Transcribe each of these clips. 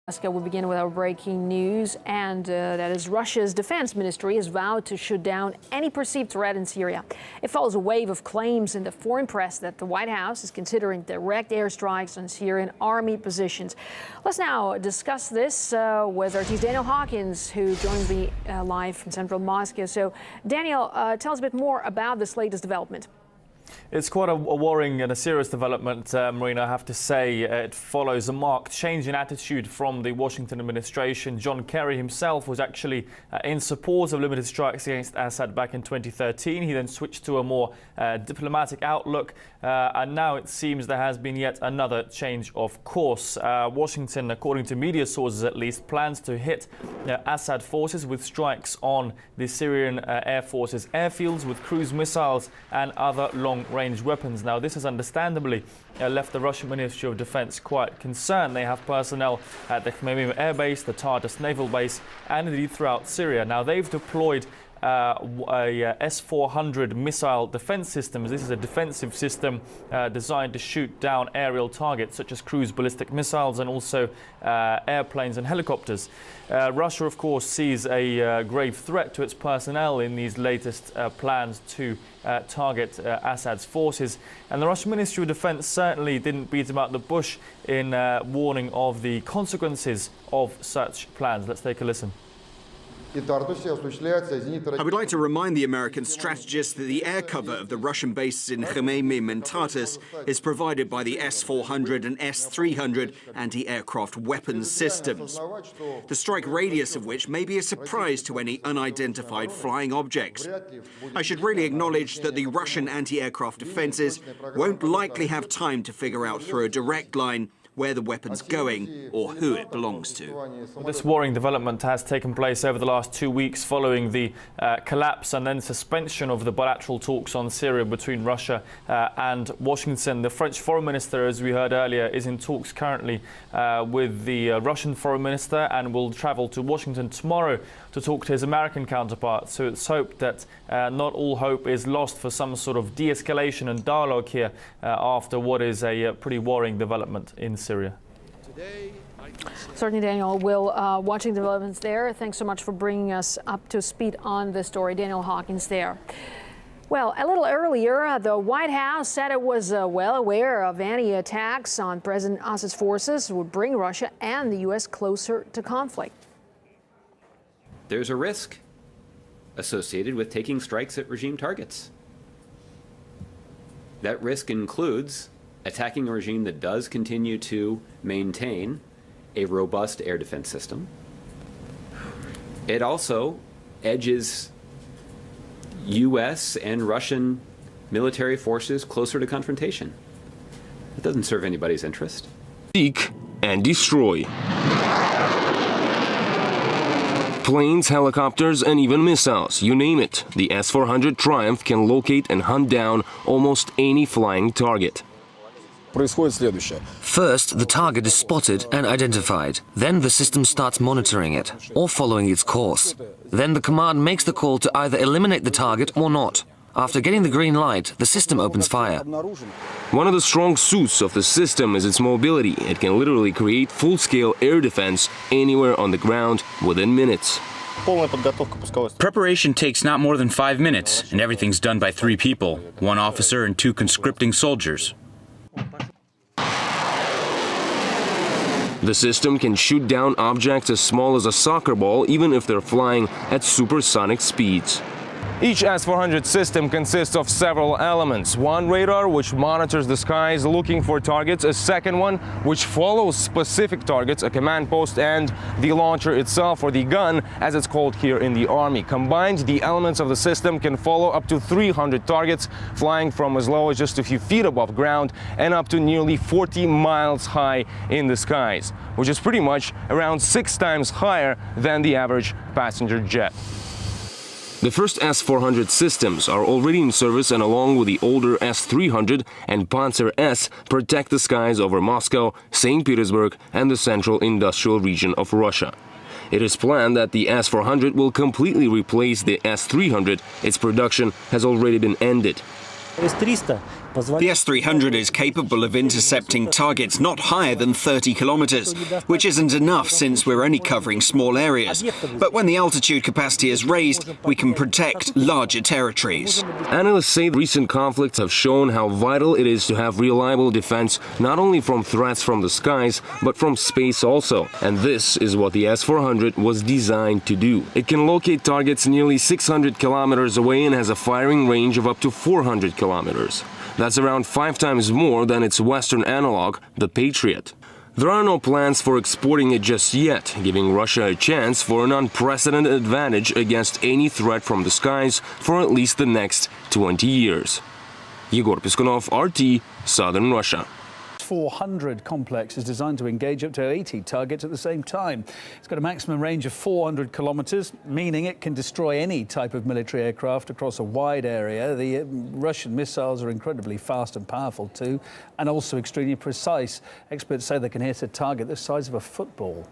We begin with our breaking news, and that is Russia's defense ministry has vowed to shoot down any perceived threat in Syria. It follows a wave of claims in the foreign press that the White House is considering direct airstrikes on Syrian army positions. Let's now discuss this with our team's Daniel Hawkins, who joins me live from central Moscow. So, Daniel, tell us a bit more about this latest development. It's quite a worrying and a serious development, Marina, I have to say. It follows a marked change in attitude from the Washington administration. John Kerry himself was actually in support of limited strikes against Assad back in 2013. He then switched to a more diplomatic outlook, and now it seems there has been yet another change of course. Washington, according to media sources at least, plans to hit Assad forces with strikes on the Syrian Air Force's airfields with cruise missiles and other long-range weapons. Now, this has understandably left the Russian Ministry of Defense quite concerned. They have personnel at the Khmeimim Air Base, the Tartus Naval Base, and indeed throughout Syria. Now, they've deployed a S-400 missile defense system. This is a defensive system designed to shoot down aerial targets such as cruise ballistic missiles and also airplanes and helicopters. Russia, of course, sees a grave threat to its personnel in these latest plans to target Assad's forces. And the Russian Ministry of Defense certainly didn't beat about the bush in warning of the consequences of such plans. Let's take a listen. I would like to remind the American strategists that the air cover of the Russian bases in Khmeimim and Tartus is provided by the S-400 and S-300 anti-aircraft weapons systems, the strike radius of which may be a surprise to any unidentified flying objects. I should really acknowledge that the Russian anti-aircraft defenses won't likely have time to figure out through a direct line where the weapon's going or who it belongs to. Well, this worrying development has taken place over the last 2 weeks following the collapse and then suspension of the bilateral talks on Syria between Russia and Washington. The French foreign minister, as we heard earlier, is in talks currently with the Russian foreign minister and will travel to Washington tomorrow to talk to his American counterpart. So it's hoped that not all hope is lost for some sort of de-escalation and dialogue here after what is a pretty worrying development in Syria. Certainly, Daniel. We'll watching developments there. Thanks so much for bringing us up to speed on the story. Daniel Hawkins there. Well, a little earlier, the White House said it was well aware of any attacks on President Assad's forces would bring Russia and the U.S. closer to conflict. There's a risk associated with taking strikes at regime targets. That risk includes attacking a regime that does continue to maintain a robust air defense system. It also edges U.S. and Russian military forces closer to confrontation. It doesn't serve anybody's interest. Seek and destroy. Planes, helicopters, and even missiles, you name it. The S-400 Triumph can locate and hunt down almost any flying target. First, the target is spotted and identified. Then the system starts monitoring it, or following its course. Then the command makes the call to either eliminate the target or not. After getting the green light, the system opens fire. One of the strong suits of the system is its mobility. It can literally create full-scale air defense anywhere on the ground within minutes. Preparation takes not more than 5 minutes, and everything's done by 3 people, 1 officer and 2 conscripting soldiers. The system can shoot down objects as small as a soccer ball, even if they're flying at supersonic speeds. Each S-400 system consists of several elements. One radar, which monitors the skies looking for targets, a second one, which follows specific targets, a command post, and the launcher itself, or the gun, as it's called here in the Army. Combined, the elements of the system can follow up to 300 targets, flying from as low as just a few feet above ground and up to nearly 40 miles high in the skies, which is pretty much around 6 times higher than the average passenger jet. The first S-400 systems are already in service, and along with the older S-300 and Panzer S, protect the skies over Moscow, St. Petersburg, and the central industrial region of Russia. It is planned that the S-400 will completely replace the S-300. Its production has already been ended. The S-300 is capable of intercepting targets not higher than 30 kilometers, which isn't enough since we're only covering small areas. But when the altitude capacity is raised, we can protect larger territories. Analysts say recent conflicts have shown how vital it is to have reliable defense, not only from threats from the skies, but from space also. And this is what the S-400 was designed to do. It can locate targets nearly 600 kilometers away and has a firing range of up to 400 kilometers. That's around 5 times more than its Western analog, the Patriot. There are no plans for exporting it just yet, giving Russia a chance for an unprecedented advantage against any threat from the skies for at least the next 20 years. Yegor Piskunov, RT, Southern Russia. 400 complex is designed to engage up to 80 targets at the same time. It's got a maximum range of 400 kilometers, meaning it can destroy any type of military aircraft across a wide area. The Russian missiles are incredibly fast and powerful too, and also extremely precise. Experts say they can hit a target the size of a football.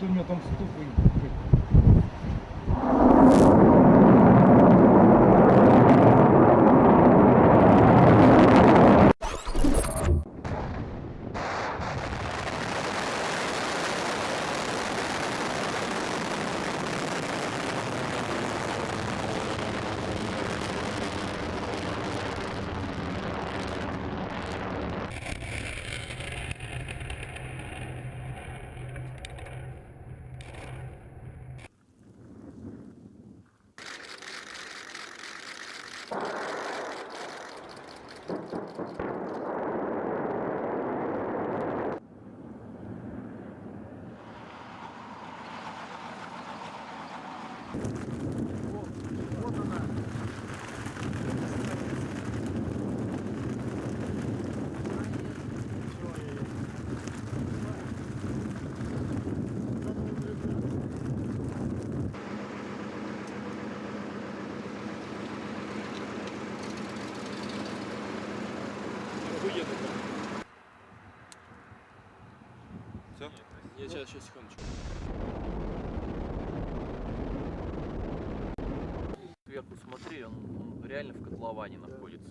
Ты у меня там ступай. Все? Я сейчас секундочку. Сверху смотри, он реально в котловане находится.